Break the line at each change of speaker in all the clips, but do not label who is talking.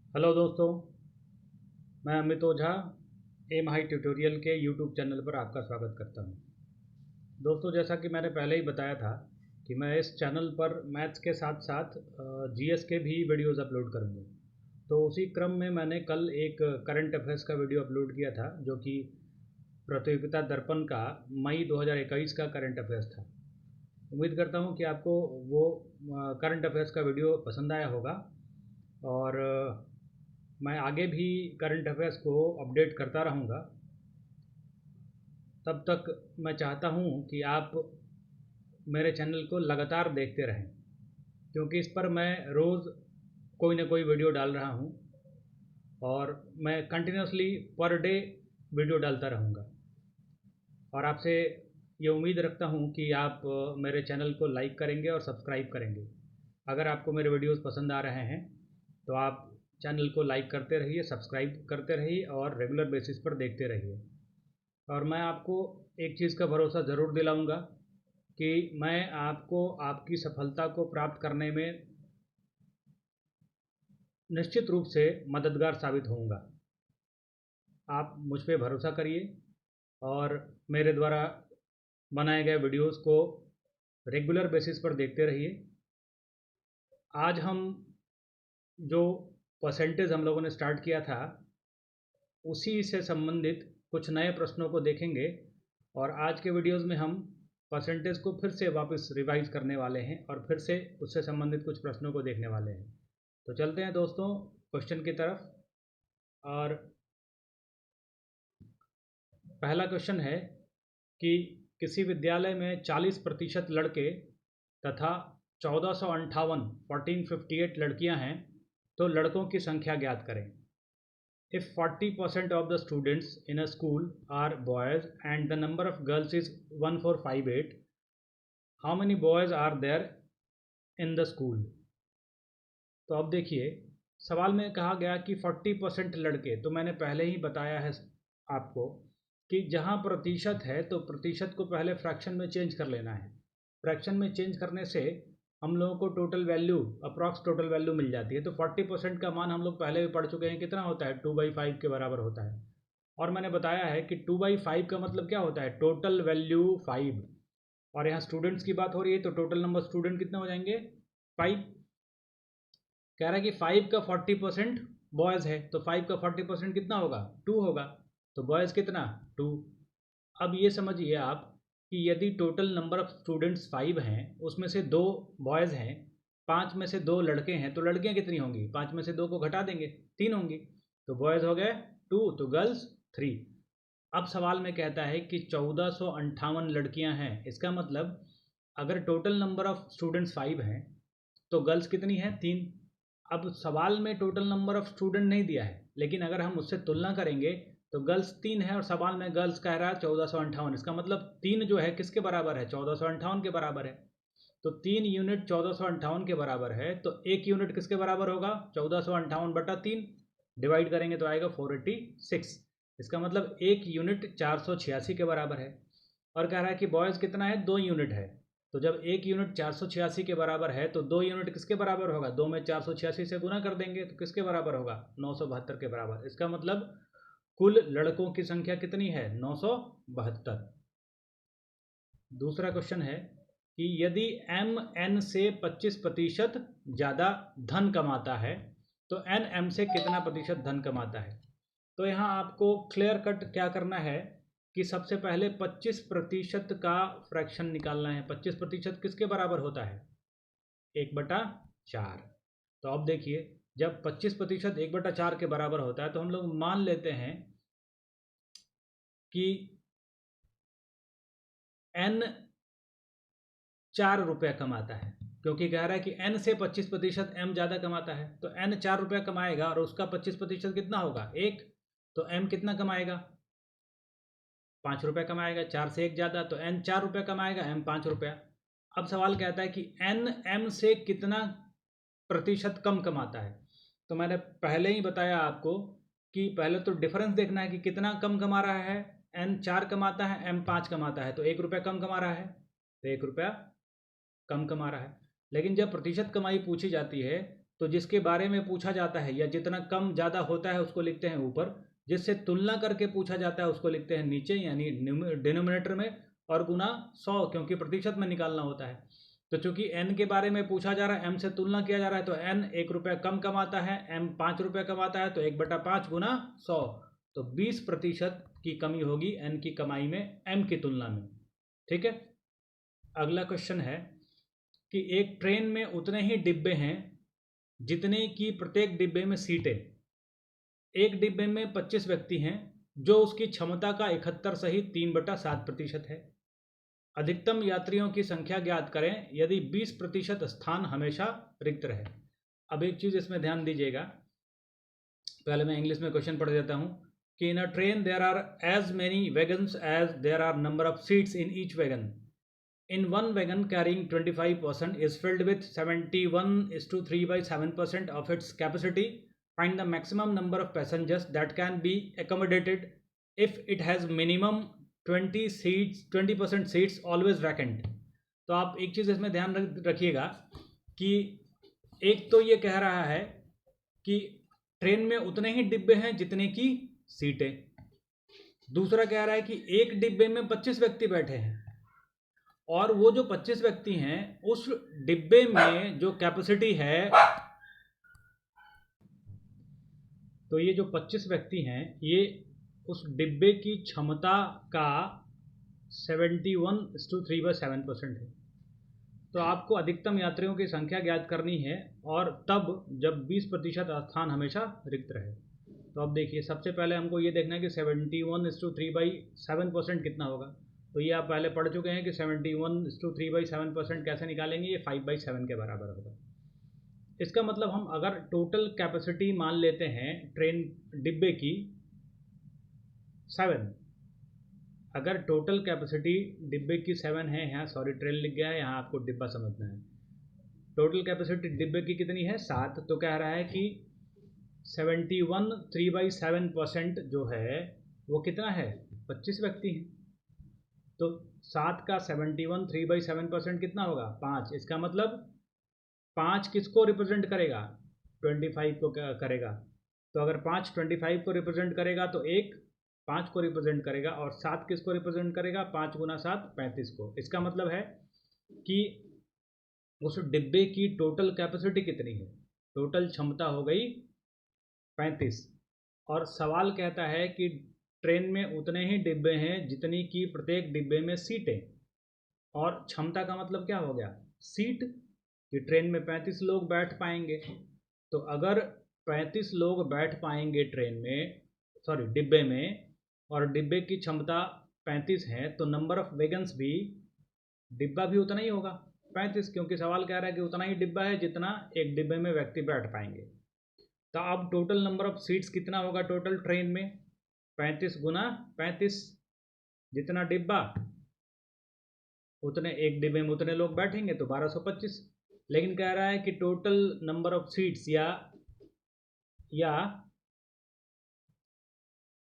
Hello दोस्तों, मैं अमित ओझा M high tutorial के यूट्यूब चैनल पर आपका स्वागत करता हूं। दोस्तों, जैसा कि मैंने पहले ही बताया था कि मैं इस चैनल पर मैथ्स के साथ साथ जीएस के भी वीडियोस अपलोड करूंगा। तो उसी क्रम में मैंने कल एक करंट अफेयर्स का वीडियो अपलोड किया था, जो कि प्रतियोगिता दर्पण का मई 2021 का करंट अफेयर्स था। उम्मीद करता हूं कि आपको वो करंट अफेयर्स का वीडियो पसंद आया होगा और मैं आगे भी करंट अफेयर्स को अपडेट करता रहूँगा। तब तक मैं चाहता हूँ कि आप मेरे चैनल को लगातार देखते रहें, क्योंकि इस पर मैं रोज़ कोई ना कोई वीडियो डाल रहा हूँ और मैं कंटिन्यूसली पर डे वीडियो डालता रहूँगा। और आपसे ये उम्मीद रखता हूँ कि आप मेरे चैनल को लाइक करेंगे और सब्सक्राइब करेंगे। अगर आपको मेरे वीडियोस पसंद आ रहे हैं तो आप चैनल को लाइक करते रहिए, सब्सक्राइब करते रहिए और रेगुलर बेसिस पर देखते रहिए। और मैं आपको एक चीज़ का भरोसा ज़रूर दिलाऊंगा कि मैं आपको आपकी सफलता को प्राप्त करने में निश्चित रूप से मददगार साबित होऊंगा। आप मुझ पर भरोसा करिए और मेरे द्वारा बनाए गए वीडियोस को रेगुलर बेसिस पर देखते रहिए। आज हम जो परसेंटेज हम लोगों ने स्टार्ट किया था, उसी से संबंधित कुछ नए प्रश्नों को देखेंगे और आज के वीडियोस में हम परसेंटेज को फिर से वापस रिवाइज करने वाले हैं और फिर से उससे संबंधित कुछ प्रश्नों को देखने वाले हैं। तो चलते हैं दोस्तों क्वेश्चन की तरफ। और पहला क्वेश्चन है कि किसी विद्यालय में 40% लड़के तथा 1458 लड़कियां हैं, तो लड़कों की संख्या ज्ञात करें। If 40% of the students in a school are boys and the number of girls is 1458, how many boys are there in the school? तो अब देखिए, सवाल में कहा गया कि 40% लड़के, तो मैंने पहले ही बताया है आपको कि जहाँ प्रतिशत है तो प्रतिशत को पहले फ्रैक्शन में चेंज कर लेना है। फ्रैक्शन में चेंज करने से हम लोगों को total value, approx total value मिल जाती है। तो 40% का मान हम लोग पहले भी पढ़ चुके हैं, कितना होता है, 2/5 के बराबर होता है। और मैंने बताया है कि 2/5 का मतलब क्या होता है, टोटल वैल्यू 5। और यहाँ स्टूडेंट्स की बात हो रही है तो टोटल नंबर स्टूडेंट कितने हो जाएंगे, 5। कह रहा है कि 5 का 40% बॉयज़ है, तो 5 का 40% कितना होगा, 2 होगा। तो बॉयज़ कितना, 2। अब ये समझिए आप कि यदि टोटल नंबर ऑफ स्टूडेंट्स 5 हैं, उसमें से 2 बॉयज़ हैं, 5 में से 2 लड़के हैं, तो लड़कियां कितनी होंगी, 5 में से 2 को घटा देंगे, 3 होंगी। तो बॉयज़ हो गए 2, तो गर्ल्स 3। अब सवाल में कहता है कि 1458 लड़कियां हैं, इसका मतलब अगर टोटल नंबर ऑफ स्टूडेंट्स 5 हैं तो गर्ल्स कितनी हैं, 3। अब सवाल में टोटल नंबर ऑफ स्टूडेंट नहीं दिया है, लेकिन अगर हम उससे तुलना करेंगे तो गर्ल्स 3 है और सवाल में गर्ल्स कह रहा है 1458। इसका मतलब 3 जो है किसके बराबर है, 1458 के बराबर है। तो 3 यूनिट 1458 के बराबर है, तो 1 यूनिट किसके बराबर होगा, 1458/3। डिवाइड करेंगे तो आएगा 486। इसका मतलब 1 यूनिट 486 के बराबर है। और कह रहा है कि बॉयज़ कितना है, 2 यूनिट है। तो जब 1 यूनिट 486 के बराबर है तो 2 यूनिट किसके बराबर होगा, 2 में 486 से गुना कर देंगे तो किसके बराबर होगा, 972 के बराबर। इसका मतलब कुल लड़कों की संख्या कितनी है, 972। दूसरा क्वेश्चन है कि यदि एम एन से 25% ज़्यादा धन कमाता है तो एन एम से कितना प्रतिशत धन कमाता है। तो यहाँ आपको क्लियर कट क्या करना है कि सबसे पहले 25% का फ्रैक्शन निकालना है। 25% किसके बराबर होता है, 1/4। तो अब देखिए, जब 25% 1/4 के बराबर होता है तो हम लोग मान लेते हैं कि एन 4 रुपया कमाता है, क्योंकि कह रहा है कि एन से 25% एम ज़्यादा कमाता है, तो एन 4 रुपया कमाएगा और उसका 25% कितना होगा, 1। तो एम कितना कमाएगा, 5 रुपये कमाएगा। 4 से 1 ज़्यादा, तो एन 4 रुपये कमाएगा, एम 5 रुपया। अब सवाल कहता है कि एन एम से कितना प्रतिशत कम कमाता है। तो मैंने पहले ही बताया आपको कि पहले तो डिफरेंस देखना है कि कितना कम कमा रहा है। एन 4 कमाता है, एम 5 कमाता है, तो 1 रुपया कम कमा रहा है, तो 1 रुपया कम कमा रहा है। लेकिन जब प्रतिशत कमाई पूछी जाती है तो जिसके बारे में पूछा जाता है या जितना कम ज़्यादा होता है उसको लिखते हैं ऊपर, जिससे तुलना करके पूछा जाता है उसको लिखते हैं नीचे, यानी डिनोमिनेटर में, और गुना 100 क्योंकि प्रतिशत में निकालना होता है। तो चूंकि n के बारे में पूछा जा रहा है, m से तुलना किया जा रहा है, तो n 1 रुपया कम कमाता है, m 5 रुपया कमाता है, तो 1/5 गुना 100, तो 20% की कमी होगी n की कमाई में m की तुलना में। ठीक है। अगला क्वेश्चन है कि एक ट्रेन में उतने ही डिब्बे हैं जितने की प्रत्येक डिब्बे में सीटें। एक डिब्बे में 25 व्यक्ति हैं जो उसकी क्षमता का 71 सहित 3/7% है। अधिकतम यात्रियों की संख्या ज्ञात करें यदि 20% स्थान हमेशा रिक्त रहे। अब एक चीज़ इसमें ध्यान दीजिएगा, पहले मैं इंग्लिश में क्वेश्चन पढ़ देता हूँ कि in a train there are as many wagons as there are number of seats in each wagon. In one wagon carrying 25% is filled with 71:3/7% of its capacity. Find the maximum number of passengers that can be accommodated if it has minimum 20% seats always vacant. तो आप एक चीज़ इसमें ध्यान रखिएगा कि एक तो ये कह रहा है कि ट्रेन में उतने ही डिब्बे हैं जितने की सीटें। दूसरा कह रहा है कि एक डिब्बे में 25 व्यक्ति बैठे हैं और वो जो 25 व्यक्ति हैं उस डिब्बे में जो कैपेसिटी है, तो ये जो 25 व्यक्ति हैं ये उस डिब्बे की क्षमता का 71:3/7% है। तो आपको अधिकतम यात्रियों की संख्या ज्ञात करनी है और तब जब 20% स्थान हमेशा रिक्त रहे। तो अब देखिए, सबसे पहले हमको ये देखना है कि 71:3/7% कितना होगा। तो ये आप पहले पढ़ चुके हैं कि 71:3/7% कैसे निकालेंगे, ये 5/7 के बराबर होगा। इसका मतलब हम अगर टोटल कैपेसिटी मान लेते हैं ट्रेन डिब्बे की 7, अगर टोटल कैपेसिटी डिब्बे की 7 है, यहाँ सॉरी ट्रेन लिख गया है, यहाँ आपको डिब्बा समझना है। टोटल कैपेसिटी डिब्बे की कितनी है, 7, तो कह रहा है कि 71:3/7% जो है वो कितना है, 25 व्यक्ति हैं। तो 7 का 71:3/7% कितना होगा, 5। इसका मतलब 5 किसको रिप्रेजेंट करेगा, 25 को करेगा। तो अगर 5 25 को रिप्रेजेंट करेगा तो 1 5 को रिप्रेजेंट करेगा, और 7 किसको रिप्रेजेंट करेगा, 5 गुना 7 35 को। इसका मतलब है कि उस डिब्बे की टोटल कैपेसिटी कितनी है, टोटल क्षमता हो गई 35। और सवाल कहता है कि ट्रेन में उतने ही डिब्बे हैं जितनी की प्रत्येक डिब्बे में सीटें, और क्षमता का मतलब क्या हो गया, सीट, कि ट्रेन में 35 लोग बैठ पाएंगे। तो अगर 35 लोग बैठ पाएंगे ट्रेन में, सॉरी डिब्बे में, और डिब्बे की क्षमता 35 है, तो नंबर ऑफ वैगन्स भी, डिब्बा भी उतना ही होगा 35, क्योंकि सवाल कह रहा है कि उतना ही डिब्बा है जितना एक डिब्बे में व्यक्ति बैठ पाएंगे। तो अब टोटल नंबर ऑफ सीट्स कितना होगा टोटल ट्रेन में, 35 गुना 35, जितना डिब्बा उतने एक डिब्बे में उतने लोग बैठेंगे, तो 1225। लेकिन कह रहा है कि टोटल नंबर ऑफ सीट्स या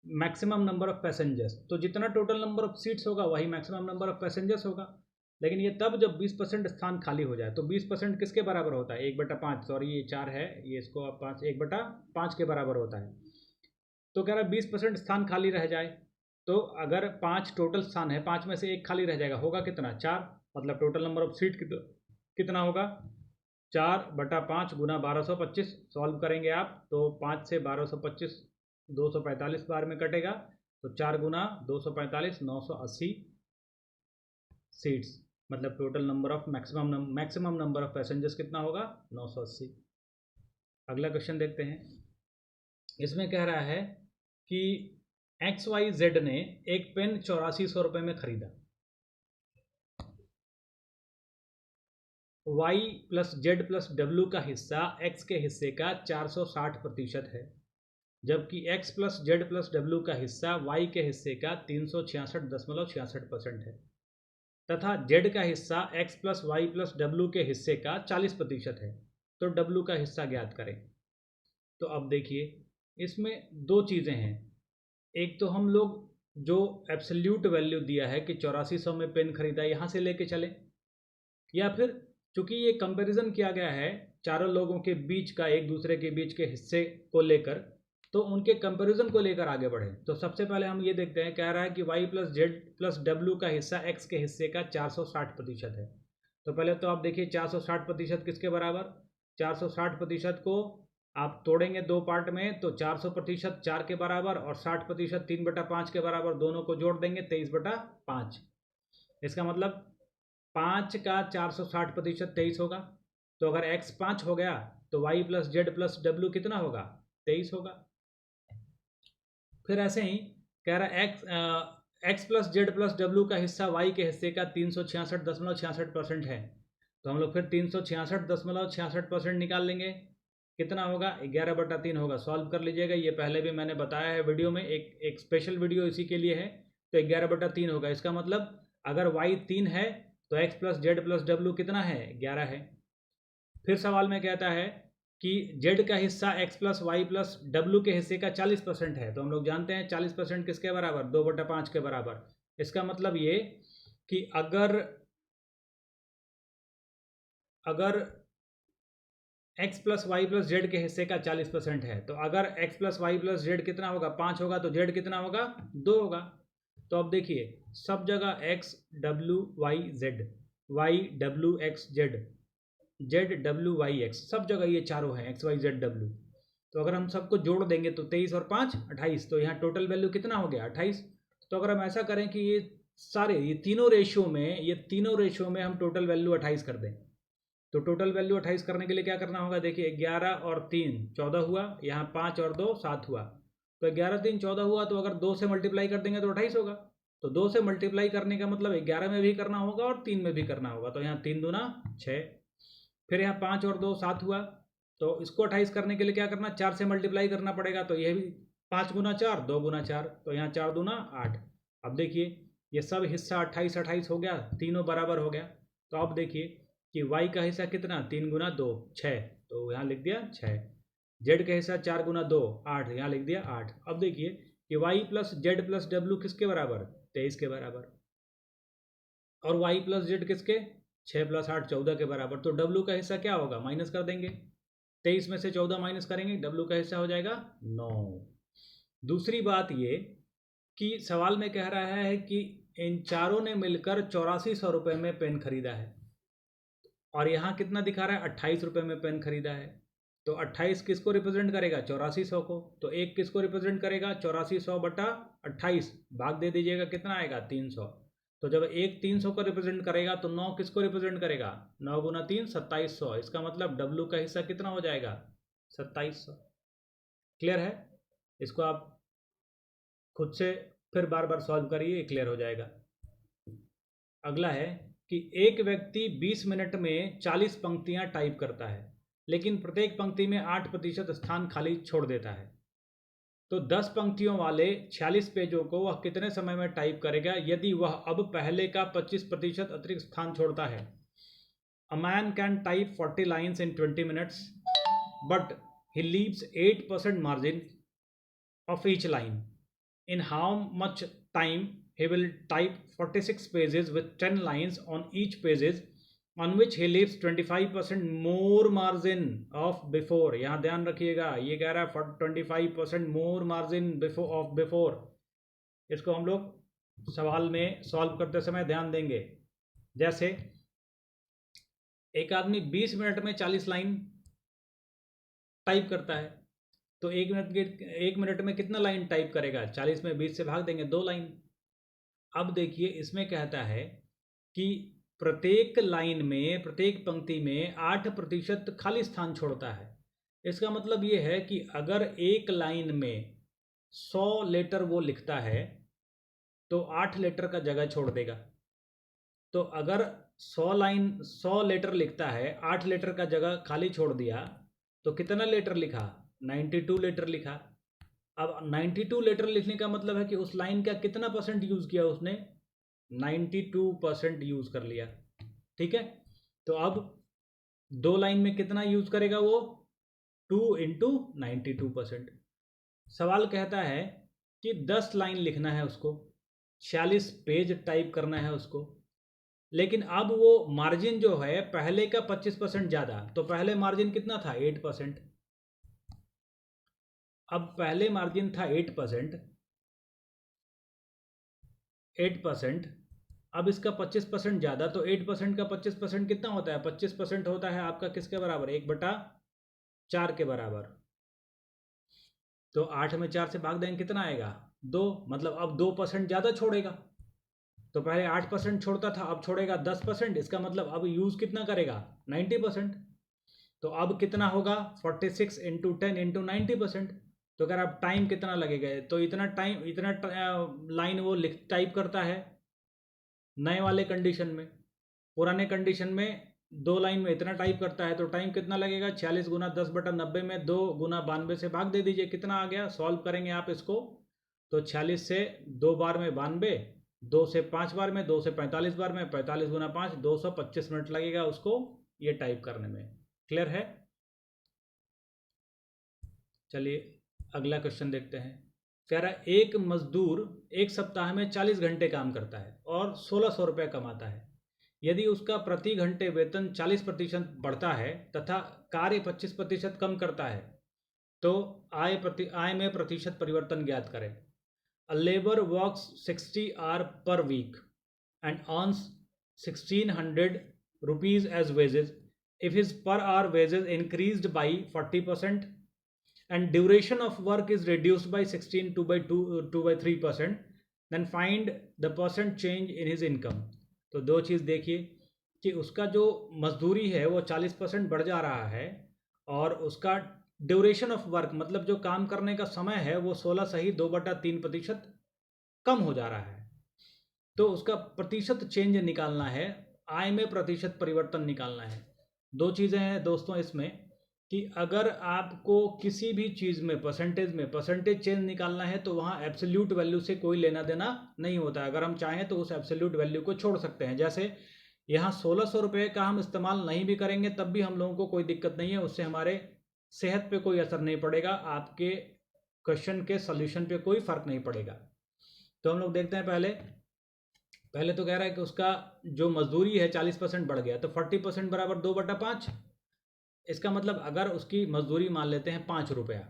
मैक्सिमम नंबर ऑफ पैसेंजर्स, तो जितना टोटल नंबर ऑफ सीट्स होगा वही मैक्सिमम नंबर ऑफ पैसेंजर्स होगा। लेकिन ये तब जब 20% स्थान खाली हो जाए। तो 20% किसके बराबर होता है, 1/5, सॉरी ये 4 है, ये इसको आप 5, 1/5 के बराबर होता है। तो कह रहा है 20% स्थान खाली रह जाए, तो अगर 5 टोटल स्थान है, 5 में से 1 खाली रह जाएगा, होगा कितना, 4, मतलब टोटल नंबर ऑफ सीट कितना होगा, 4/5 गुना 1225। सॉल्व करेंगे आप तो 5 से 1225 245 बार में कटेगा, तो 4 गुना 245 980 सीट्स, मतलब total number of maximum number of passengers कितना होगा, 980। अगला क्वेश्चन देखते हैं। इसमें कह रहा है कि XYZ ने एक पेन 8400 रुपये में खरीदा, Y + Z + W का हिस्सा X के हिस्से का 460% है, जबकि X + Z + W का हिस्सा Y के हिस्से का 366.66% है, तथा Z का हिस्सा X + Y + W के हिस्से का 40% है। तो W का हिस्सा ज्ञात करें। तो अब देखिए, इसमें दो चीज़ें हैं। एक तो हम लोग जो एब्सोल्यूट वैल्यू दिया है कि 8400 में पेन खरीदा, यहाँ से लेके चलें, या फिर चूंकि ये कंपैरिजन किया गया है चारों लोगों के बीच का, एक दूसरे के बीच के हिस्से को लेकर, तो उनके कंपैरिजन को लेकर आगे बढ़े। तो सबसे पहले हम ये देखते हैं, कह रहा है कि y plus Z plus W का हिस्सा x के हिस्से का 460% है। तो पहले तो आप देखिए 460% किसके बराबर, 460% को आप तोड़ेंगे दो पार्ट में, तो 400% 4 के बराबर और 60% 3/5 के बराबर, दोनों को जोड़ देंगे 23/5। इसका मतलब 5 का 460% 23 होगा। तो अगर x 5 हो गया तो y plus Z plus W कितना होगा, 23 होगा। फिर ऐसे ही कह रहा है x plus Z plus W का हिस्सा y के हिस्से का 366.66% है। तो हम लोग फिर 366.66% निकाल लेंगे, कितना होगा, 11/3 होगा। सॉल्व कर लीजिएगा, ये पहले भी मैंने बताया है वीडियो में, एक स्पेशल वीडियो इसी के लिए है। तो 11/3 होगा। इसका मतलब अगर y 3 है तो x plus Z plus W कितना है, 11 है। फिर सवाल में कहता है कि z का हिस्सा x प्लस वाई प्लस डब्ल्यू के हिस्से का 40% है। तो हम लोग जानते हैं 40% किसके बराबर, 2/5 के बराबर। इसका मतलब ये कि अगर x plus y plus z के हिस्से का 40% है, तो अगर x plus y plus z कितना होगा, 5 होगा, तो z कितना होगा, 2 होगा। तो अब देखिए सब जगह x W Y Z, Y W X Z, Z W Y X, सब जगह ये चारों हैं, एक्स वाई जेड डब्ल्यू। तो अगर हम सबको जोड़ देंगे तो 23 और 5 28, तो यहाँ टोटल वैल्यू कितना हो गया, 28। तो अगर हम ऐसा करें कि ये तीनों रेशियो में हम टोटल वैल्यू 28 कर दें, तो टोटल वैल्यू 28 करने के लिए क्या करना होगा, देखिए 11 और 3 14 हुआ, यहाँ 5 और 2 7 हुआ। तो 11 3 14 हुआ, तो अगर 2 से मल्टीप्लाई कर देंगे तो 28 होगा। तो 2 से मल्टीप्लाई करने का मतलब 11 में भी करना होगा और 3 में भी करना होगा। तो यहाँ 3 दूना 6, फिर यहाँ 5 और 2 7 हुआ। तो इसको 28 करने के लिए क्या करना, 4 से मल्टीप्लाई करना पड़ेगा। तो यह भी 5 गुना 4 2 गुना 4, तो यहाँ 4 दूना 8। अब देखिए ये सब हिस्सा 28 28 हो गया, तीनों बराबर हो गया। तो अब देखिए कि y का हिस्सा कितना, 3 गुना 2 6, तो यहाँ लिख दिया 6। z का हिस्सा 4 गुना 2 8, यहाँ लिख दिया 8। अब देखिए कि y plus Z plus W किसके बराबर, 23 के बराबर, और y प्लस जेड किसके, 6 प्लस 8 14 के बराबर। तो डब्ल्यू का हिस्सा क्या होगा, माइनस कर देंगे, 23 में से 14 माइनस करेंगे, डब्ल्यू का हिस्सा हो जाएगा 9। दूसरी बात ये कि सवाल में कह रहा है कि इन चारों ने मिलकर 8400 में पेन खरीदा है, और यहाँ कितना दिखा रहा है, 28 रुपये में पेन खरीदा है। तो 28 किसको रिप्रेजेंट करेगा, 8400 को। तो एक किसको रिप्रेजेंट करेगा, 8400/28, भाग दे दीजिएगा, कितना आएगा, 300। तो जब एक 300 को रिप्रेजेंट करेगा तो 9 किसको रिप्रेजेंट करेगा, 9 गुना 3 2700। इसका मतलब डब्ल्यू का हिस्सा कितना हो जाएगा, 2700। क्लियर है, इसको आप खुद से फिर बार बार सॉल्व करिए, क्लियर हो जाएगा। अगला है कि एक व्यक्ति 20 मिनट में 40 पंक्तियां टाइप करता है, लेकिन प्रत्येक पंक्ति में 8% स्थान खाली छोड़ देता है। तो 10 पंक्तियों वाले 46 पेजों को वह कितने समय में टाइप करेगा यदि वह अब पहले का 25% अतिरिक्त स्थान छोड़ता है। A man can type 40 lines in 20 minutes but he leaves 8% margin of each line. In how much time he will type 46 pages with 10 lines on each pages on which he leaves 25% more margin of before। यहाँ ध्यान रखिएगा, ये कह रहा है 25% more margin of before। इसको हम लोग सवाल में सॉल्व करते समय ध्यान देंगे। जैसे एक आदमी 20 मिनट में 40 लाइन टाइप करता है, तो एक मिनट में कितना लाइन टाइप करेगा, 40 में 20 से भाग देंगे, 2 लाइन। अब देखिए इसमें कहता है कि प्रत्येक लाइन में, प्रत्येक पंक्ति में 8% खाली स्थान छोड़ता है। इसका मतलब ये है कि अगर एक लाइन में 100 लेटर वो लिखता है तो 8 लेटर का जगह छोड़ देगा। तो अगर 100 लेटर लिखता है, 8 लेटर का जगह खाली छोड़ दिया, तो कितना लेटर लिखा, 92 लेटर लिखा। अब 92 लेटर लिखने का मतलब है कि उस लाइन का कितना परसेंट यूज़ किया उसने, 92% यूज़ कर लिया। ठीक है, तो अब 2 लाइन में कितना यूज़ करेगा वो, 2 × 92%। सवाल कहता है कि 10 लाइन लिखना है उसको, 46 पेज टाइप करना है उसको, लेकिन अब वो मार्जिन जो है पहले का 25% ज़्यादा, तो पहले मार्जिन कितना था 8%, अब पहले मार्जिन था 8%, 8%, अब इसका 25% ज़्यादा, तो 8% का 25% कितना होता है, 25% होता है आपका किसके बराबर, 1/4 के बराबर। तो 8 में 4 से भाग देंगे कितना आएगा 2, मतलब अब 2% ज़्यादा छोड़ेगा। तो पहले 8% छोड़ता था, अब छोड़ेगा 10%, इसका मतलब अब यूज़ कितना करेगा 90%। तो अब कितना होगा 46 इंटू 10 इंटू 90%। तो अगर आप टाइम कितना लगेगा, तो इतना टाइम, इतना लाइन वो लिख टाइप करता है नए वाले कंडीशन में। पुराने कंडीशन में 2 लाइन में इतना टाइप करता है, तो टाइम कितना लगेगा 46 गुना 10/90 में 2 गुना 92 से भाग दे दीजिए, कितना आ गया। सॉल्व करेंगे आप इसको तो 46 से 2 बार में 92, 2 से 5 बार में, 2 से 45 बार में, 45 गुना 5 225 मिनट लगेगा उसको ये टाइप करने में। क्लियर है। चलिए अगला क्वेश्चन देखते हैं। कह रहा है एक मजदूर एक सप्ताह में 40 घंटे काम करता है और 1600 रुपये कमाता है। यदि उसका प्रति घंटे वेतन 40% बढ़ता है तथा कार्य 25% कम करता है तो आय में प्रतिशत परिवर्तन ज्ञात करें। A labour works 60 hour per week and earns 1600 rupees as wages. If his per hour wages increased by 40% and duration of work is reduced by 16 2 by 3%, then find the percent change in his income. तो दो चीज़ देखिए कि उसका जो मजदूरी है वो 40% बढ़ जा रहा है और उसका ड्यूरेशन ऑफ वर्क मतलब जो काम करने का समय है वो 16 सही 2/3% कम हो जा रहा है। तो उसका प्रतिशत चेंज निकालना है, आय में प्रतिशत परिवर्तन निकालना है। दो चीज़ें हैं दोस्तों इसमें कि अगर आपको किसी भी चीज़ में परसेंटेज चेंज निकालना है तो वहाँ एब्सोल्यूट वैल्यू से कोई लेना देना नहीं होता है। अगर हम चाहें तो उस एब्सोल्यूट वैल्यू को छोड़ सकते हैं। जैसे यहाँ 1600 रुपये का हम इस्तेमाल नहीं भी करेंगे तब भी हम लोगों को कोई दिक्कत नहीं है, उससे हमारे सेहत पे कोई असर नहीं पड़ेगा, आपके क्वेश्चन के सोल्यूशन पे कोई फ़र्क नहीं पड़ेगा। तो हम लोग देखते हैं पहले तो कह रहा है कि उसका जो मजदूरी है 40% बढ़ गया, तो 40% बराबर 2/5। इसका मतलब अगर उसकी मजदूरी मान लेते हैं 5 रुपया,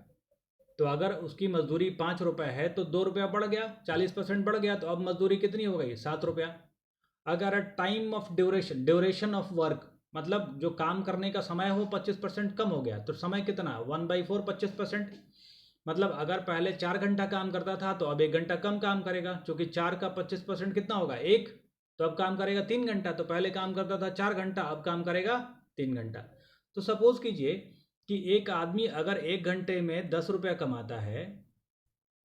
तो अगर उसकी मजदूरी 5 रुपये है तो 2 रुपया बढ़ गया, 40% बढ़ गया, तो अब मजदूरी कितनी हो गई 7 रुपया। अगर time of duration of work मतलब जो काम करने का समय है वो 25% कम हो गया, तो समय कितना 1/4 25%। मतलब अगर पहले 4 घंटा काम करता था तो अब 1 घंटा कम काम करेगा, क्योंकि 4 का 25% कितना होगा 1, तो अब काम करेगा 3 घंटा। तो पहले काम करता था 4 घंटा, अब काम करेगा 3 घंटा। तो सपोज कीजिए कि एक आदमी अगर 1 घंटे में 10 रुपया कमाता है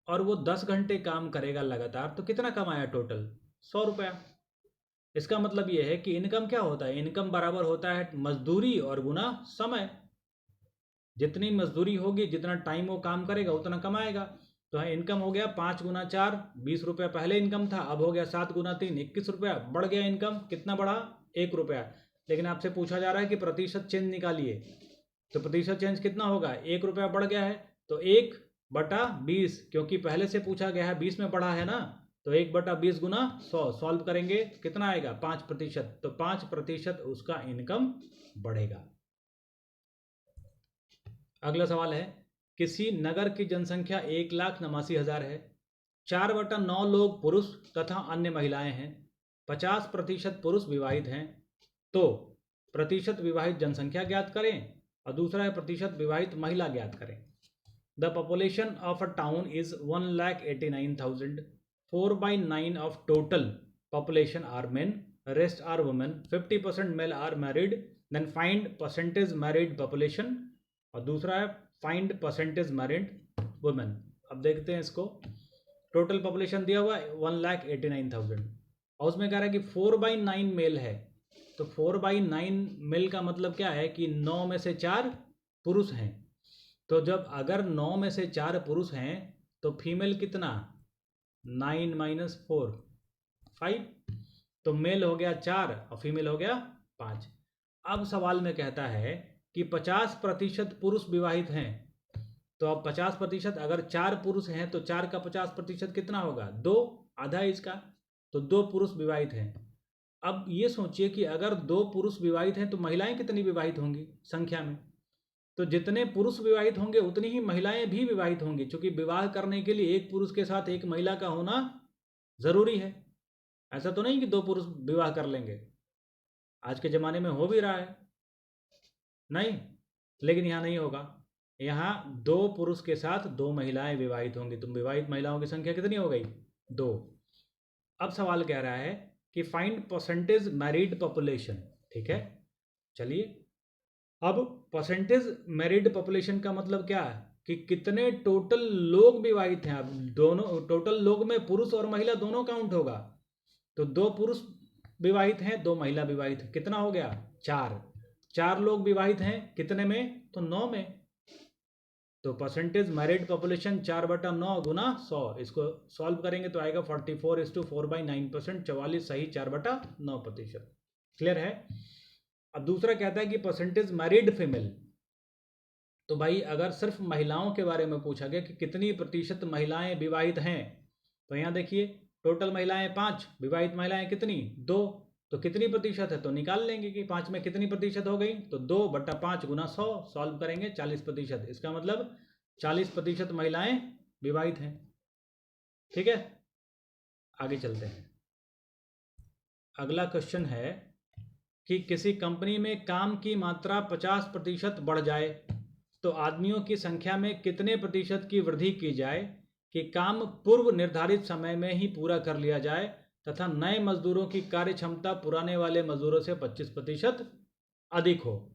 और वो 10 घंटे काम करेगा लगातार, तो कितना कमाया टोटल 100 रुपया। इसका मतलब ये है कि इनकम क्या होता है, इनकम बराबर होता है मजदूरी और गुना समय। जितनी मजदूरी होगी जितना टाइम वो काम करेगा उतना कमाएगा। तो है इनकम हो गया 5 गुना 4 20 रुपया पहले इनकम था, अब हो गया 7 गुना 3 21 रुपया, बढ़ गया इनकम, कितना बढ़ा 1 रुपया। लेकिन आपसे पूछा जा रहा है कि प्रतिशत चेंज निकालिए, तो प्रतिशत चेंज कितना होगा 1 रुपया बढ़ गया है, तो 1/20, क्योंकि पहले से पूछा गया है 20 में बढ़ा है ना, तो 1/20 गुना 100 सॉल्व करेंगे कितना आएगा 5%, तो 5% उसका इनकम बढ़ेगा। अगला सवाल है किसी नगर की जनसंख्या 1,89,000 है, 4/9 लोग पुरुष तथा अन्य महिलाएं हैं, 50% पुरुष विवाहित हैं, तो प्रतिशत विवाहित जनसंख्या ज्ञात करें। और दूसरा है प्रतिशत विवाहित महिला ज्ञात करें। The population of a town is 1,89,000, 4/9 of total population are men, rest are women, 50% male are married, then find percentage married population. और दूसरा है फाइंड परसेंटेज मैरिड वुमेन। अब देखते हैं इसको। टोटल पॉपुलेशन दिया हुआ है 1,89,000 और उसमें कह रहा है कि 4/9 मेल है, तो 4/9 मेल का मतलब क्या है कि 9 में से 4 पुरुष हैं। तो जब अगर 9 में से 4 पुरुष हैं तो फीमेल कितना 9 - 4 5, तो मेल हो गया 4 और फीमेल हो गया 5। अब सवाल में कहता है कि 50% पुरुष विवाहित हैं, तो अब 50% अगर 4 पुरुष हैं तो 4 का 50% कितना होगा 2, आधा इसका, तो 2 पुरुष विवाहित हैं। अब ये सोचिए कि अगर 2 पुरुष विवाहित हैं तो महिलाएं कितनी विवाहित होंगी संख्या में। तो जितने पुरुष विवाहित होंगे उतनी ही महिलाएं भी विवाहित होंगी, क्योंकि विवाह करने के लिए एक पुरुष के साथ एक महिला का होना ज़रूरी है। ऐसा तो नहीं कि 2 पुरुष विवाह कर लेंगे, आज के ज़माने में हो भी रहा है, नहीं, लेकिन यहाँ नहीं होगा। यहाँ 2 पुरुष के साथ 2 महिलाएं विवाहित होंगी। तो विवाहित महिलाओं की संख्या कितनी हो गई? 2। अब सवाल कह रहा है कि फाइंड परसेंटेज मैरिड पॉपुलेशन। ठीक है, चलिए, अब परसेंटेज मैरिड पॉपुलेशन का मतलब क्या है कि कितने टोटल लोग विवाहित हैं। अब दोनों टोटल लोग में पुरुष और महिला दोनों काउंट होगा। तो 2 पुरुष विवाहित हैं, 2 महिला विवाहित हैं, कितना हो गया? 4। 4 लोग विवाहित हैं कितने में? तो 9 में। तो परसेंटेज मैरिड पॉपुलेशन 4/9 गुना 100, इसको सॉल्व करेंगे तो आएगा 44:4/9%, 44 सही 4/9%। क्लियर है? अब दूसरा कहता है कि परसेंटेज मैरिड फीमेल। तो भाई अगर सिर्फ महिलाओं के बारे में पूछा गया कि कितनी प्रतिशत महिलाएं विवाहित हैं, तो यहाँ देखिए टोटल महिलाएं 5, विवाहित महिलाएं कितनी? 2। तो कितनी प्रतिशत है? तो निकाल लेंगे कि 5 में कितनी प्रतिशत हो गई, तो 2/5 गुना 100, सॉल्व करेंगे 40%। इसका मतलब 40% महिलाएं विवाहित हैं। ठीक है, आगे चलते हैं। अगला क्वेश्चन है कि किसी कंपनी में काम की मात्रा 50% बढ़ जाए तो आदमियों की संख्या में कितने प्रतिशत की वृद्धि की जाए कि काम पूर्व निर्धारित समय में ही पूरा कर लिया जाए तथा नए मजदूरों की कार्य क्षमता पुराने वाले मजदूरों से 25% अधिक हो।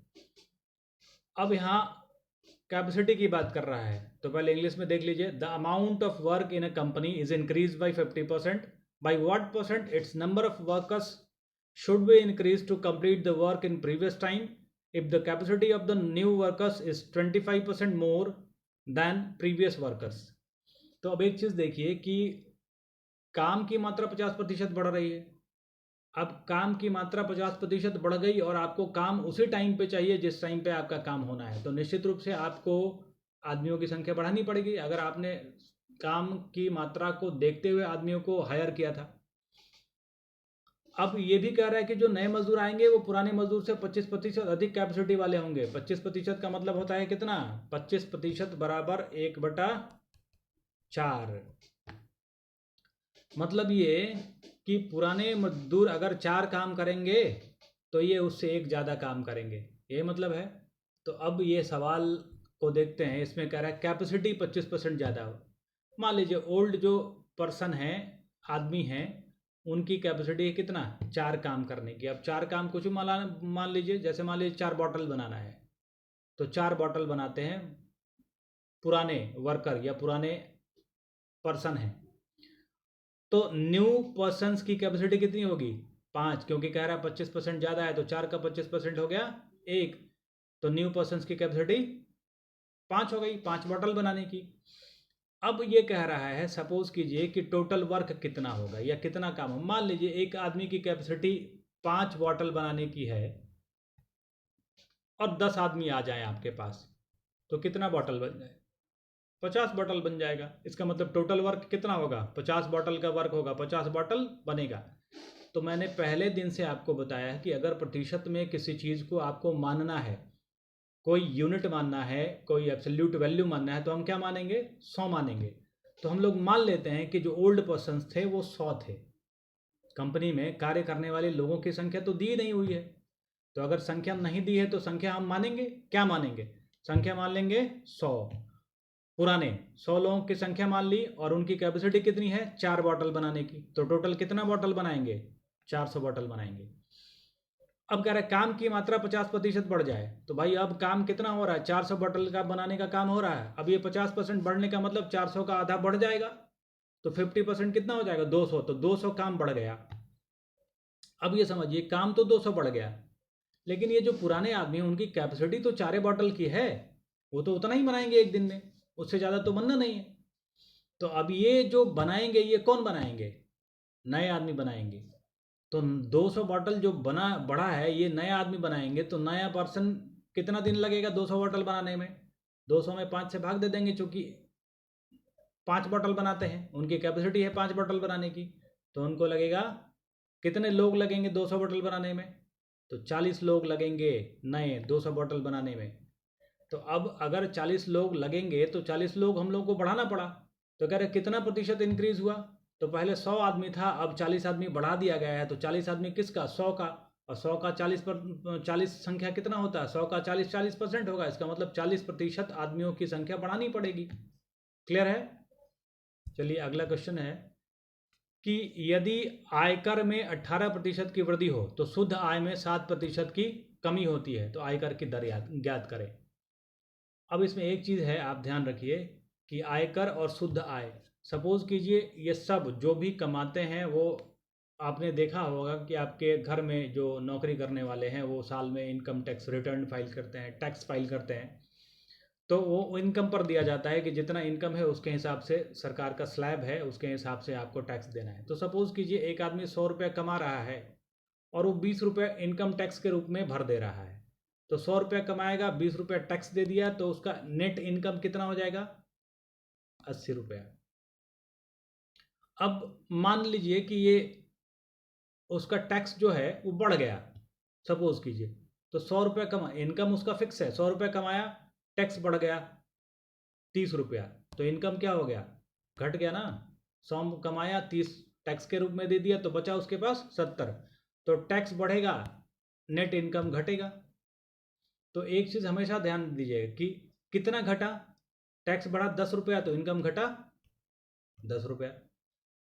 अब यहाँ कैपेसिटी की बात कर रहा है, तो पहले इंग्लिश में देख लीजिए। The amount of work in a company is increase by 50%, by what percent it's number of workers should be increased to complete the work in previous time if the capacity of the new workers is 25% more than previous workers। तो अब एक चीज़ देखिए कि काम की मात्रा 50% बढ़ रही है। अब काम की मात्रा 50% बढ़ गई और आपको काम उसी टाइम पे चाहिए जिस टाइम पे आपका काम होना है, तो निश्चित रूप से आपको आदमियों की संख्या बढ़ानी पड़ेगी। अगर आपने काम की मात्रा को देखते हुए आदमियों को हायर किया था। अब ये भी कह रहा है कि जो नए मजदूर आएंगे वो पुराने मजदूर से 25% अधिक कैपेसिटी वाले होंगे। 25% का मतलब होता है कितना? 25% बराबर 1/4। मतलब ये कि पुराने मजदूर अगर 4 काम करेंगे तो ये उससे 1 ज़्यादा काम करेंगे, ये मतलब है। तो अब ये सवाल को देखते हैं, इसमें कह रहा है कैपेसिटी 25% ज़्यादा हो। मान लीजिए ओल्ड जो पर्सन है, आदमी हैं, उनकी कैपेसिटी है कितना? 4 काम करने की। अब 4 काम कुछ मान लीजिए, जैसे मान लीजिए 4 बॉटल बनाना है, तो 4 बॉटल बनाते हैं पुराने वर्कर या पुराने पर्सन हैं। तो न्यू पर्सनस की कैपेसिटी कितनी होगी? 5, क्योंकि कह रहा है 25% ज़्यादा है, तो 4 का 25% हो गया 1। तो न्यू पर्सनस की कैपेसिटी 5 हो गई, 5 बॉटल बनाने की। अब ये कह रहा है सपोज कीजिए कि टोटल वर्क कितना होगा या कितना काम हो। मान लीजिए एक आदमी की कैपेसिटी 5 बॉटल बनाने की है और 10 आदमी आ जाए आपके पास, तो कितना बॉटल बन जाए? 50 बॉटल बन जाएगा। इसका मतलब टोटल वर्क कितना होगा? 50 बॉटल का वर्क होगा, 50 बॉटल बनेगा। तो मैंने पहले दिन से आपको बताया है कि अगर प्रतिशत में किसी चीज़ को आपको मानना है, कोई यूनिट मानना है, कोई एब्सोल्यूट वैल्यू मानना है, तो हम क्या मानेंगे? 100 मानेंगे। तो हम लोग मान लेते हैं कि जो ओल्ड पर्सन्स थे वो 100 थे। कंपनी में कार्य करने वाले लोगों की संख्या तो दी नहीं हुई है, तो अगर संख्या नहीं दी है तो संख्या हम मानेंगे, क्या मानेंगे? संख्या मान लेंगे 100। पुराने 100 लोगों की संख्या मान ली और उनकी कैपेसिटी कितनी है? 4 बॉटल बनाने की। तो टोटल कितना बॉटल बनाएंगे? 400 बॉटल बनाएंगे। अब कह रहा है काम की मात्रा 50% बढ़ जाए, तो भाई अब काम कितना हो रहा है? 400 बॉटल का बनाने का काम हो रहा है। अब ये 50% बढ़ने का मतलब 400 का आधा बढ़ जाएगा, तो 50% कितना हो जाएगा? 200। तो 200 काम बढ़ गया। अब ये समझिए काम तो 200 बढ़ गया, लेकिन ये जो पुराने आदमी हैं उनकी कैपेसिटी तो 4 बॉटल की है, वो तो उतना ही बनाएंगे एक दिन में, उससे ज़्यादा तो बनना नहीं है। तो अब ये जो बनाएंगे ये कौन बनाएंगे? नए आदमी बनाएंगे। तो 200 बॉटल जो बढ़ा है ये नए आदमी बनाएंगे, तो नया पर्सन कितना दिन लगेगा 200 बॉटल बनाने में? 200 में 5 से भाग दे देंगे, चूँकि 5 बॉटल बनाते हैं, उनकी कैपेसिटी है 5 बॉटल बनाने की, तो उनको लगेगा कितने लोग लगेंगे 200 बोतल बनाने में? तो 40 लोग लगेंगे नए 200 बोतल बनाने में। तो अब अगर 40 लोग लगेंगे तो 40 लोग हम लोग को बढ़ाना पड़ा। तो कह रहे कितना प्रतिशत इंक्रीज हुआ? तो पहले 100 आदमी था, अब 40 आदमी बढ़ा दिया गया है। तो 40 आदमी किसका? 100 का। और 100 का 40 संख्या कितना होता है? 100 का 40% होगा। इसका मतलब 40% आदमियों की संख्या बढ़ानी पड़ेगी। क्लियर है? चलिए अगला क्वेश्चन है कि यदि आयकर में 18% की वृद्धि हो तो शुद्ध आय में 7% की कमी होती है, तो आयकर की दर ज्ञात करें। अब इसमें एक चीज़ है, आप ध्यान रखिए कि आयकर और शुद्ध आय, सपोज कीजिए ये सब जो भी कमाते हैं वो, आपने देखा होगा कि आपके घर में जो नौकरी करने वाले हैं वो साल में इनकम टैक्स रिटर्न फाइल करते हैं, टैक्स फाइल करते हैं। तो वो इनकम पर दिया जाता है कि जितना इनकम है उसके हिसाब से सरकार का स्लैब है, उसके हिसाब से आपको टैक्स देना है। तो सपोज़ कीजिए एक आदमी 100 रुपये कमा रहा है और वो 20 रुपये इनकम टैक्स के रूप में भर दे रहा है। तो 100 रुपये कमाएगा, 20 रुपये टैक्स दे दिया, तो उसका नेट इनकम कितना हो जाएगा? 80 रुपया। अब मान लीजिए कि ये उसका टैक्स जो है वो बढ़ गया, सपोज कीजिए। तो 100 रुपये कमा, इनकम उसका फिक्स है, 100 रुपये कमाया, टैक्स बढ़ गया 30 रुपया, तो इनकम क्या हो गया? घट गया ना। 100 कमाया, 30 टैक्स के रूप में दे दिया, तो बचा उसके पास 70। तो टैक्स बढ़ेगा, नेट इनकम घटेगा। तो एक चीज़ हमेशा ध्यान दीजिएगा कि कितना घटा? टैक्स बढ़ा 10 रुपया तो इनकम घटा 10 रुपया।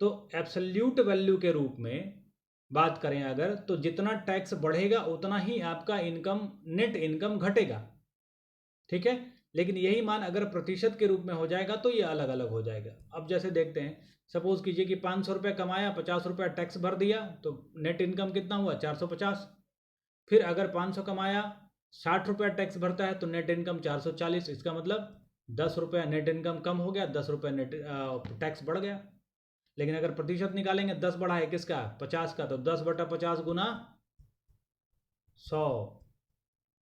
तो एब्सोल्यूट वैल्यू के रूप में बात करें अगर, तो जितना टैक्स बढ़ेगा उतना ही आपका इनकम, नेट इनकम घटेगा। ठीक है? लेकिन यही मान अगर प्रतिशत के रूप में हो जाएगा तो ये अलग अलग हो जाएगा। अब जैसे देखते हैं, सपोज कीजिए कि 500 रुपये कमाया, 50 रुपया टैक्स भर दिया, तो नेट इनकम कितना हुआ? 450। फिर अगर 500 कमाया, 60 रुपया टैक्स भरता है, तो नेट इनकम 440। इसका मतलब 10 रुपया नेट इनकम कम हो गया, 10 रुपया नेट टैक्स बढ़ गया। लेकिन अगर प्रतिशत निकालेंगे, 10 बढ़ा है किसका? 50 का, तो 10/50 गुना 100,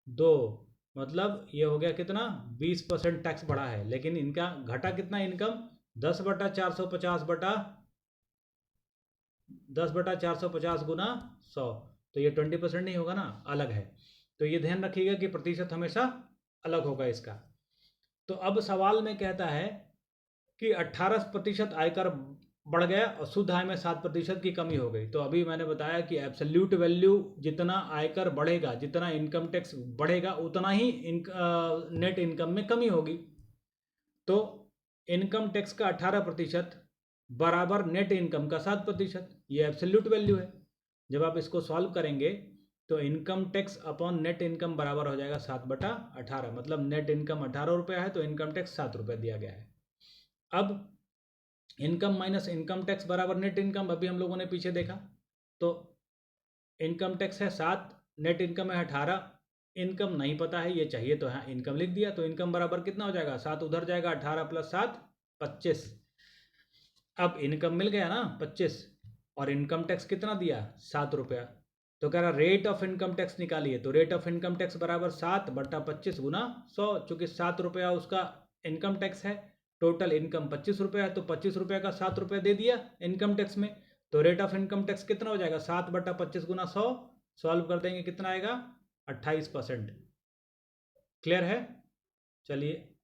2, मतलब ये हो गया कितना? 20% टैक्स बढ़ा है। लेकिन इनका घटा कितना इनकम? 10/450 गुना 100, तो ये 20% नहीं होगा ना, अलग है। तो ये ध्यान रखिएगा कि प्रतिशत हमेशा अलग होगा इसका। तो अब सवाल में कहता है कि 18% आयकर बढ़ गया और शुद्ध आय में 7% की कमी हो गई। तो अभी मैंने बताया कि एब्सोल्यूट वैल्यू, जितना आयकर बढ़ेगा, जितना इनकम टैक्स बढ़ेगा, उतना ही नेट इनकम में कमी होगी। तो इनकम टैक्स का 18% बराबर नेट इनकम का 7%, ये एब्सोल्यूट वैल्यू है। जब आप इसको सॉल्व करेंगे तो income tax upon net income बराबर हो जाएगा 7/18, मतलब नेट इनकम 18 रुपया है तो इनकम टैक्स 7 रुपये दिया गया है। अब इनकम माइनस इनकम टैक्स बराबर नेट इनकम, अभी हम लोगों ने पीछे देखा। तो इनकम टैक्स है 7, नेट इनकम है 18, इनकम नहीं पता है, ये चाहिए तो हाँ इनकम लिख दिया। तो इनकम बराबर कितना हो जाएगा? 7 उधर जाएगा, 18 + 7 25। अब इनकम मिल गया ना 25, और इनकम टैक्स कितना दिया? 7 रुपया। तो कह रहा रेट ऑफ इनकम टैक्स निकालिए। तो रेट ऑफ इनकम टैक्स बराबर 7/25 गुना 100, चूंकि 7 रुपया उसका इनकम टैक्स है, टोटल इनकम 25 रुपया है, तो 25 रुपये का 7 रुपये दे दिया इनकम टैक्स में। तो रेट ऑफ इनकम टैक्स कितना हो जाएगा? 7/25 गुना 100, सॉल्व कर देंगे कितना आएगा? 28%। क्लियर है? चलिए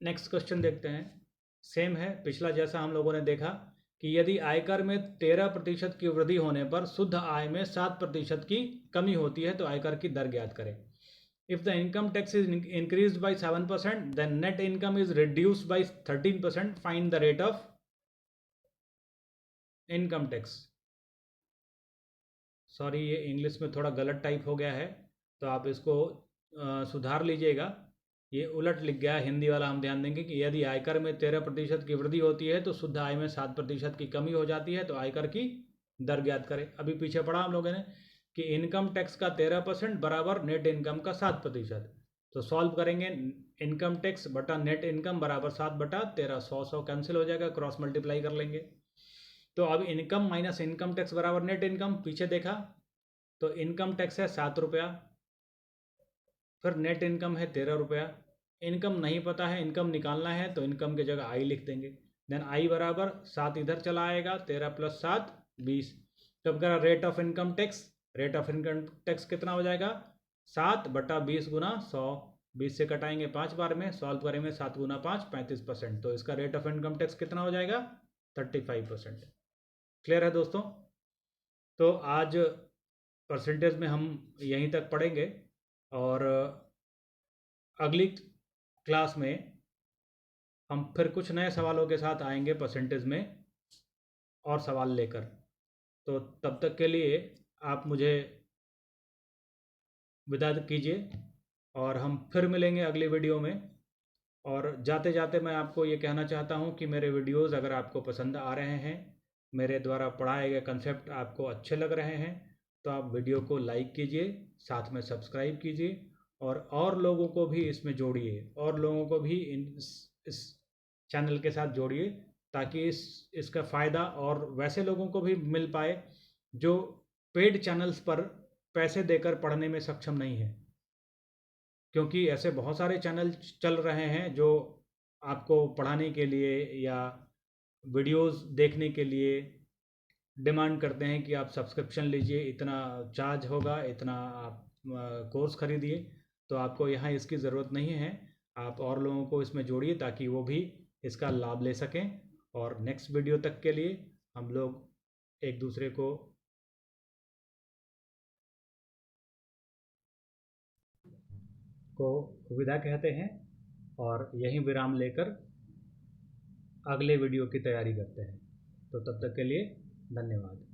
नेक्स्ट क्वेश्चन देखते हैं। सेम है पिछला जैसा हम लोगों ने देखा कि यदि आयकर में 13% की वृद्धि होने पर शुद्ध आय में 7% की कमी होती है तो आयकर की दर ज्ञात करें। If the income tax is increased by 7%, then net income is reduced by 13%. Find the rate of income tax. Sorry, ये इंग्लिश में थोड़ा गलत टाइप हो गया है, तो आप इसको सुधार लीजिएगा। ये उलट लिख गया हिंदी वाला, हम ध्यान देंगे कि यदि आयकर में 13% की वृद्धि होती है तो शुद्ध आय में 7% की कमी हो जाती है, तो आयकर की दर ज्ञात करें। अभी पीछे पढ़ा हम लोगों ने कि इनकम टैक्स का 13% बराबर नेट इनकम का 7%। तो सॉल्व करेंगे, इनकम टैक्स बटा नेट इनकम बराबर 7/13, 100 कैंसिल हो जाएगा, क्रॉस मल्टीप्लाई कर लेंगे। तो अब इनकम माइनस इनकम टैक्स बराबर नेट इनकम, पीछे देखा तो इनकम टैक्स है 7 रुपया, फिर नेट इनकम है 13 रुपया। इनकम नहीं पता है, इनकम निकालना है, तो इनकम की जगह आई लिख देंगे। देन आई बराबर 7 इधर चला आएगा, 13 + 7 20। तो अब करा रेट ऑफ इनकम टैक्स कितना हो जाएगा 7/20 गुना 100, 20 से कटाएंगे 5 बार में, सॉल्व करेंगे 7 गुना 5 35%। तो इसका रेट ऑफ इनकम टैक्स कितना हो जाएगा 35%। क्लियर है दोस्तों। तो आज परसेंटेज में हम यहीं तक पढ़ेंगे और अगली क्लास में हम फिर कुछ नए सवालों के साथ आएंगे परसेंटेज में और सवाल लेकर। तो तब तक के लिए आप मुझे विदा कीजिए और हम फिर मिलेंगे अगली वीडियो में। और जाते जाते मैं आपको ये कहना चाहता हूँ कि मेरे वीडियोज़ अगर आपको पसंद आ रहे हैं, मेरे द्वारा पढ़ाए गए कंसेप्ट आपको अच्छे लग रहे हैं, तो आप वीडियो को लाइक कीजिए, साथ में सब्सक्राइब कीजिए और लोगों को भी इसमें जोड़िए, और लोगों को भी इस चैनल के साथ जोड़िए, ताकि इसका फ़ायदा और वैसे लोगों को भी मिल पाए जो पेड चैनल्स पर पैसे देकर पढ़ने में सक्षम नहीं है। क्योंकि ऐसे बहुत सारे चैनल चल रहे हैं जो आपको पढ़ाने के लिए या वीडियोस देखने के लिए डिमांड करते हैं कि आप सब्सक्रिप्शन लीजिए, इतना चार्ज होगा, इतना आप कोर्स खरीदिए। तो आपको यहाँ इसकी ज़रूरत नहीं है। आप और लोगों को इसमें जोड़िए ताकि वो भी इसका लाभ ले सकें। और नेक्स्ट वीडियो तक के लिए हम लोग एक दूसरे को विदा कहते हैं और यहीं विराम लेकर अगले वीडियो की तैयारी करते हैं। तो तब तक के लिए धन्यवाद।